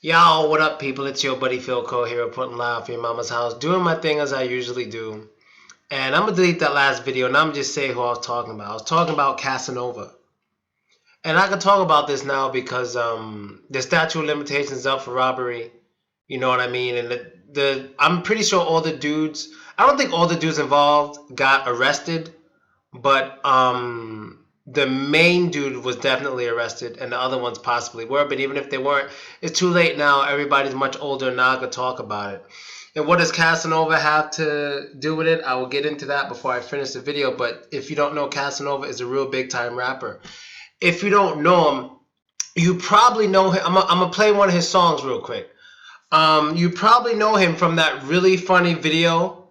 Yo, what up, people? It's your buddy Philko here, reporting live from your mama's house, doing my thing as I usually do. And I'm gonna delete that last video, and I'm gonna just say who I was talking about. I was talking about Casanova, and I can talk about this now because the statute of limitations is up for robbery. You know what I mean? And I'm pretty sure all the dudes. I don't think all the dudes involved got arrested, but the main dude was definitely arrested, and the other ones possibly were. But even if they weren't, it's too late now. Everybody's much older now. I could talk about it. And what does Casanova have to do with it? I will get into that before I finish the video. But if you don't know, Casanova is a real big time rapper. If you don't know him, you probably know him. I'm gonna play one of his songs real quick. You probably know him from that really funny video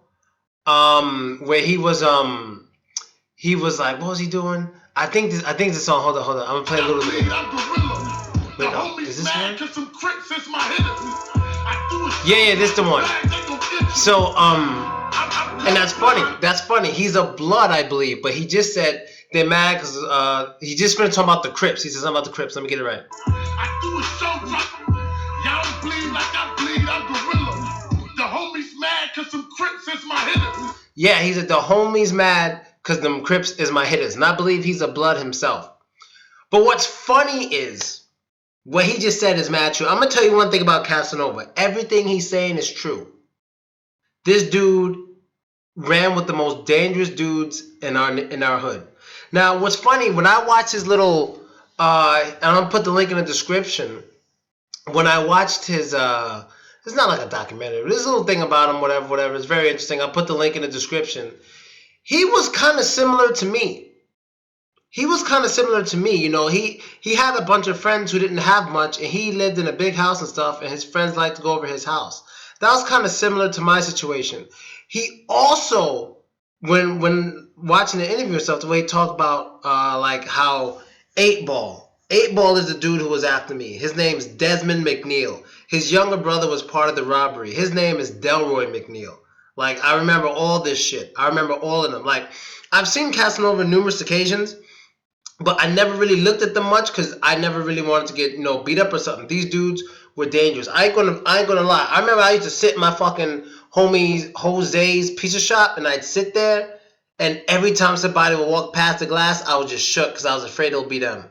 where he was like, what was he doing? I think it's a song. Hold on. I'm gonna play a little bit. Wait, no, is this one? Yeah, this the one. So and that's funny. That's funny. He's a blood, I believe, but he just said they're mad because he just finished talking about the Crips. He said something about the Crips. Let me get it right. I do a show drop. Y'all bleed like I bleed. I'm gorilla. The homies mad because some Crips is my hitters. Yeah, he said the homies mad because them Crips is my hitters. And I believe he's a blood himself. But what's funny is what he just said is mad true. I'm going to tell you one thing about Casanova. Everything he's saying is true. This dude ran with the most dangerous dudes in our hood. Now, what's funny, when I watch his little, and I'm going to put the link in the description, when I watched his, it's not like a documentary, but this little thing about him, whatever, it's very interesting. I'll put the link in the description. He was kind of similar to me. You know, he had a bunch of friends who didn't have much, and he lived in a big house and stuff, and his friends liked to go over his house. That was kind of similar to my situation. He also, when watching the interview and stuff, the way he talked about like how Eightball is the dude who was after me. His name's Desmond McNeil. His younger brother was part of the robbery. His name is Delroy McNeil. Like, I remember all this shit. I remember all of them. Like, I've seen Casanova on numerous occasions, but I never really looked at them much because I never really wanted to get, beat up or something. These dudes were dangerous. I ain't gonna lie. I remember I used to sit in my fucking homie Jose's pizza shop, and I'd sit there, and every time somebody would walk past the glass, I was just shook because I was afraid it'll be them.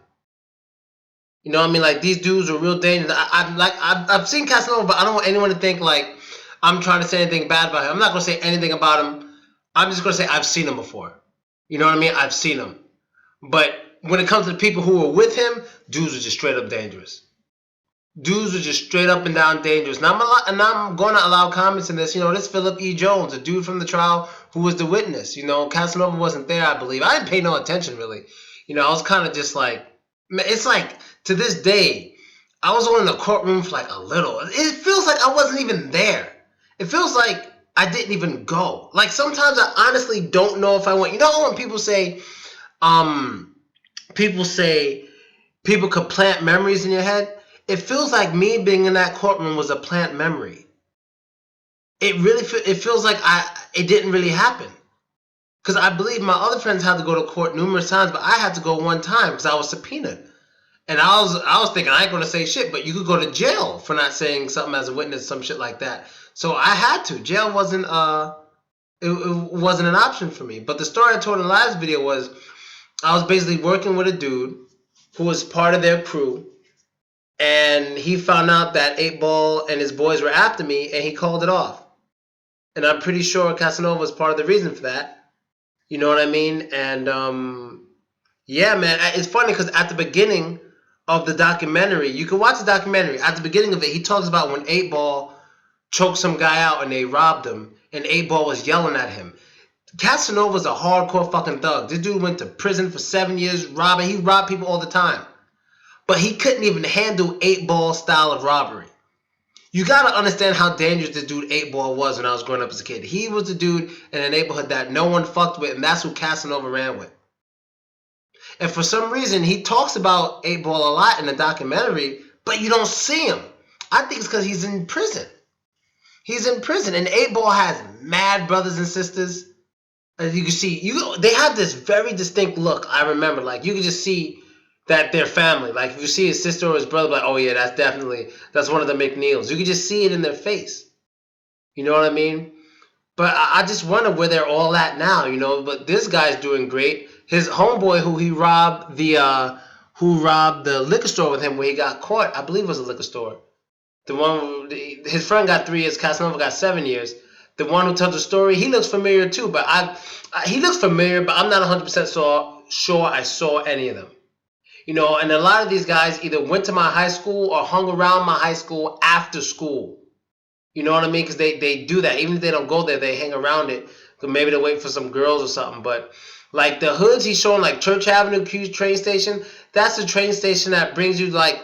You know what I mean? Like, these dudes are real dangerous. I've seen Casanova, but I don't want anyone to think like I'm trying to say anything bad about him. I'm not gonna say anything about him. I'm just gonna say I've seen him before. You know what I mean? I've seen him. But when it comes to the people who were with him, dudes were just straight up dangerous. Dudes were just straight up and down dangerous. Now I'm going to allow comments in this. This Philip E. Jones, a dude from the trial who was the witness. Casanova wasn't there, I believe. I didn't pay no attention, really. I was kind of just like, it's like, to this day, I was only in the courtroom for like a little. It feels like I wasn't even there. It feels like I didn't even go. Like, sometimes I honestly don't know if I went. You know when people say people could plant memories in your head? It feels like me being in that courtroom was a plant memory. It feels like it didn't really happen. Because I believe my other friends had to go to court numerous times, but I had to go one time because I was subpoenaed. And I was thinking, I ain't going to say shit, but you could go to jail for not saying something as a witness, some shit like that. So I had to. Jail wasn't it wasn't an option for me. But the story I told in the last video was I was basically working with a dude who was part of their crew, and he found out that Eightball and his boys were after me, and he called it off. And I'm pretty sure Casanova was part of the reason for that. You know what I mean? And yeah, man, it's funny because at the beginning of the documentary, you can watch the documentary. At the beginning of it, he talks about when Eightball choked some guy out and they robbed him, and Eightball was yelling at him. Casanova's a hardcore fucking thug. This dude went to prison for 7 years robbing. He robbed people all the time. But he couldn't even handle Eightball style of robbery. You gotta understand how dangerous this dude Eightball was when I was growing up as a kid. He was the dude in a neighborhood that no one fucked with, and that's who Casanova ran with. And for some reason, he talks about Eightball a lot in the documentary, but you don't see him. I think it's because he's in prison. He's in prison, and Eightball has mad brothers and sisters. As you can see, they have this very distinct look. I remember, like, you can just see that they're family. Like if you see his sister or his brother, like, oh yeah, that's one of the McNeils. You can just see it in their face. You know what I mean? But I just wonder where they're all at now, you know. But this guy's doing great. His homeboy, who robbed the liquor store with him, where he got caught, I believe it was a liquor store. The one, his friend got 3 years, Casanova got 7 years. The one who tells the story, he looks familiar too. But he looks familiar, but I'm not 100% sure I saw any of them. You know, and a lot of these guys either went to my high school or hung around my high school after school. You know what I mean? Because they do that. Even if they don't go there, they hang around it. Maybe they wait for some girls or something. But like the hoods he's showing, like Church Avenue, Q train station, that's the train station that brings you like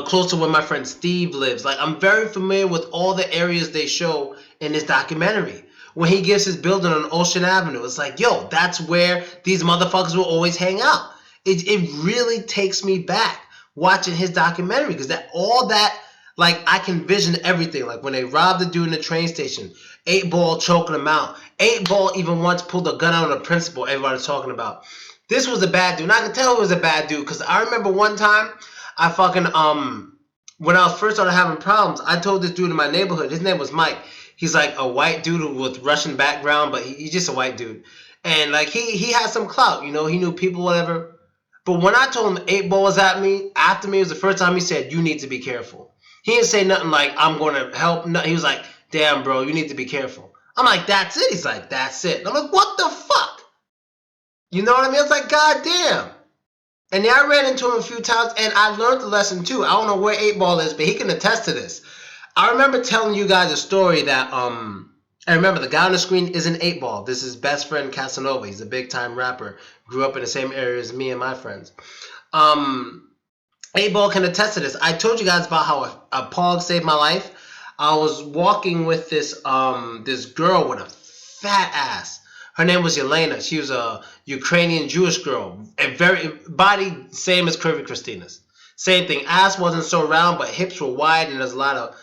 close to where my friend Steve lives. Like I'm very familiar with all the areas they show in this documentary. When he gives his building on Ocean Avenue, it's like, yo, that's where these motherfuckers will always hang out. It really takes me back watching his documentary because like I can vision everything. Like when they robbed the dude in the train station, 8Ball choking him out. 8Ball even once pulled a gun out on the principal everybody's talking about. This was a bad dude. And I can tell it was a bad dude because I remember one time I fucking when I was first started having problems, I told this dude in my neighborhood, his name was Mike. He's like a white dude with Russian background, but he's just a white dude. And like he had some clout, you know, he knew people, whatever. But when I told him 8Ball was after me, it was the first time he said, you need to be careful. He didn't say nothing like, I'm going to help. No, he was like, damn, bro, you need to be careful. I'm like, that's it? He's like, that's it. And I'm like, what the fuck? You know what I mean? It's like, God damn. And then I ran into him a few times, and I learned the lesson too. I don't know where 8Ball is, but he can attest to this. I remember telling you guys a story that, I remember the guy on the screen isn't 8Ball. This is his best friend Casanova. He's a big-time rapper. Grew up in the same area as me and my friends. 8Ball can attest to this. I told you guys about how a pog saved my life. I was walking with this girl with a fat ass. Her name was Yelena. She was a Ukrainian Jewish girl. A very body same as Curvy Christina's. Same thing. Ass wasn't so round, but hips were wide, and there's a lot of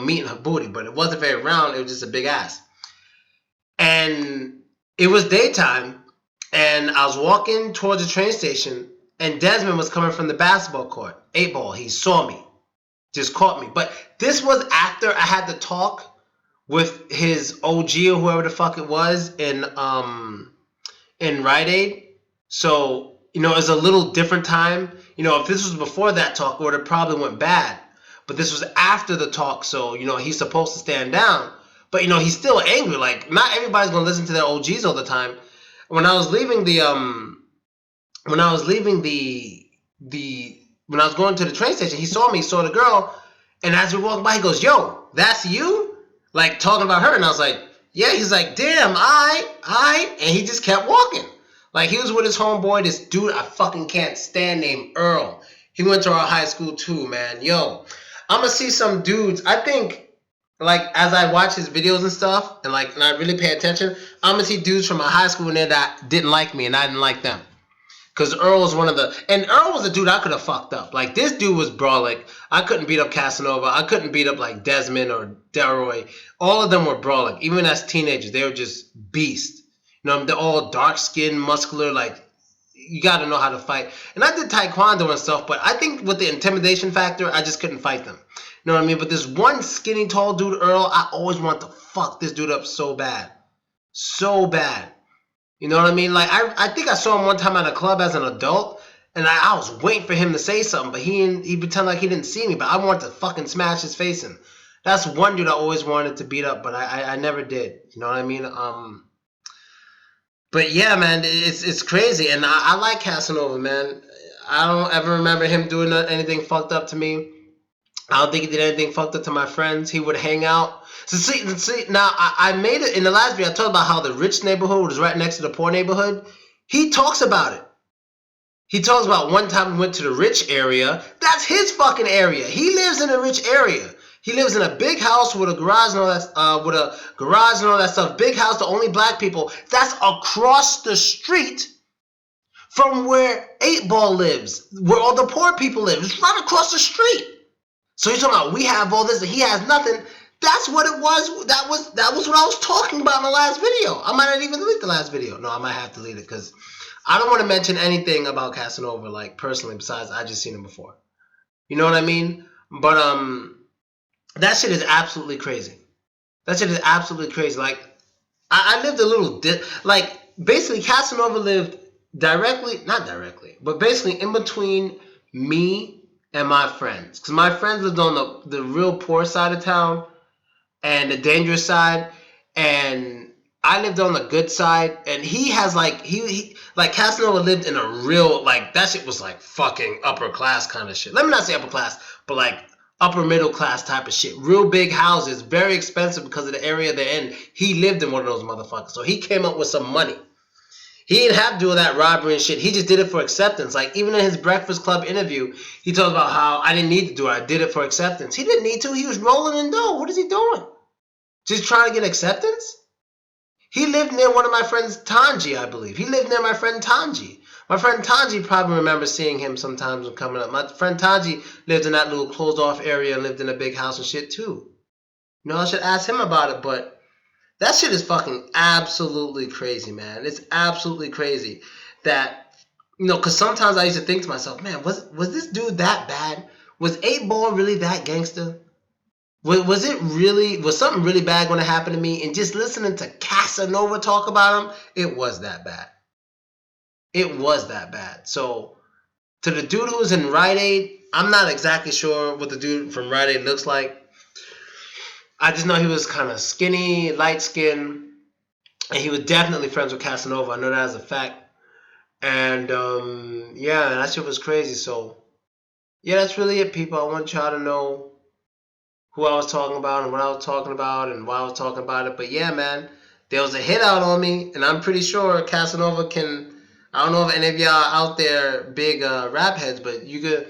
meat in her booty. But it wasn't very round. It was just a big ass. And it was daytime, and I was walking towards the train station, and Desmond was coming from the basketball court. 8Ball. He saw me, just caught me. But this was after I had to talk with his OG or whoever the fuck it was in Rite Aid. So, it's a little different time. If this was before that talk, it would have probably went bad. But this was after the talk, so, he's supposed to stand down. But, he's still angry. Like, not everybody's going to listen to their OGs all the time. When I was leaving when I was going to the train station, he saw me, saw the girl. And as we walked by, he goes, yo, that's you? Like, talking about her. And I was like, yeah. He's like, damn, I. And he just kept walking. Like, he was with his homeboy, this dude I fucking can't stand named Earl. He went to our high school too, man. Yo, I'm going to see some dudes. I think, like, as I watch his videos and stuff, and I really pay attention, I'm going to see dudes from my high school in there that didn't like me and I didn't like them. Because Earl was and Earl was a dude I could have fucked up. Like, this dude was brawling. I couldn't beat up Casanova. I couldn't beat up, like, Desmond or Delroy. All of them were brawling. Even as teenagers, they were just beasts. They're all dark-skinned, muscular, like, you got to know how to fight. And I did taekwondo and stuff, but I think with the intimidation factor, I just couldn't fight them. You know what I mean? But this one skinny, tall dude, Earl, I always wanted to fuck this dude up so bad. So bad. You know what I mean? Like, I think I saw him one time at a club as an adult, and I was waiting for him to say something, but he pretended like he didn't see me, but I wanted to fucking smash his face in. That's one dude I always wanted to beat up, but I never did. You know what I mean? But yeah, man, it's crazy, and I like Casanova, man. I don't ever remember him doing anything fucked up to me. I don't think he did anything fucked up to my friends. He would hang out. So see, now I made it in the last video. I talked about how the rich neighborhood was right next to the poor neighborhood. He talks about it. He talks about one time we went to the rich area. That's his fucking area. He lives in a rich area. He lives in a big house with a garage and all that, stuff. Big house, the only black people. That's across the street from where 8Ball lives, where all the poor people live. It's right across the street. So he's talking about we have all this and he has nothing. That's what it was. That was what I was talking about in the last video. I might not even delete the last video. No, I might have to delete it because I don't want to mention anything about Casanova, like personally, besides I just seen him before. You know what I mean? But that shit is absolutely crazy. That shit is absolutely crazy. Like I lived a little like basically Casanova lived directly, not directly, but basically in between me and my friends. Because my friends lived on the real poor side of town and the dangerous side, and I lived on the good side. And he has like he like Casanova lived in a real, like, that shit was like fucking upper class kind of shit. Let me not say upper class, but like upper middle class type of shit. Real big houses, very expensive because of the area they're in. He lived in one of those motherfuckers, so he came up with some money. He didn't have to do all that robbery and shit. He just did it for acceptance. Like, even in his Breakfast Club interview, he talks about how I didn't need to do it. I did it for acceptance. He didn't need to. He was rolling in dough. What is he doing? Just trying to get acceptance? He lived near one of my friends, Tanji, I believe. He lived near my friend Tanji. My friend Tanji probably remembers seeing him sometimes when coming up. My friend Tanji lived in that little closed-off area and lived in a big house and shit, too. You know, I should ask him about it, but that shit is fucking absolutely crazy, man. It's absolutely crazy that, you know, because sometimes I used to think to myself, man, was this dude that bad? Was 8Ball really that gangster? Was something really bad going to happen to me? And just listening to Casanova talk about him, it was that bad. It was that bad. So, to the dude who was in Rite Aid, I'm not exactly sure what the dude from Rite Aid looks like. I just know he was kind of skinny, light skinned, and he was definitely friends with Casanova. I know that as a fact. And yeah, that shit was crazy. So yeah, that's really it, people. I want y'all to know who I was talking about and what I was talking about and why I was talking about it. But yeah, man, there was a hit out on me, and I'm pretty sure Casanova can. I don't know if any of y'all out there big rap heads, but you could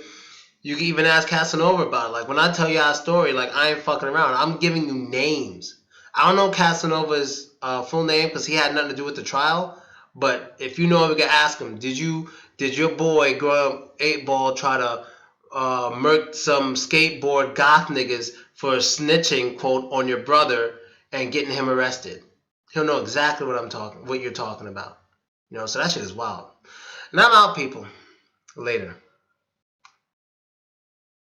even ask Casanova about it. Like, when I tell y'all a story, like, I ain't fucking around. I'm giving you names. I don't know Casanova's full name because he had nothing to do with the trial. But if you know, we can ask him. Did your boy grow up 8Ball try to murk some skateboard goth niggas for snitching, quote, on your brother and getting him arrested? He'll know exactly what you're talking about. You know, so that shit is wild. And I'm out, people. Later.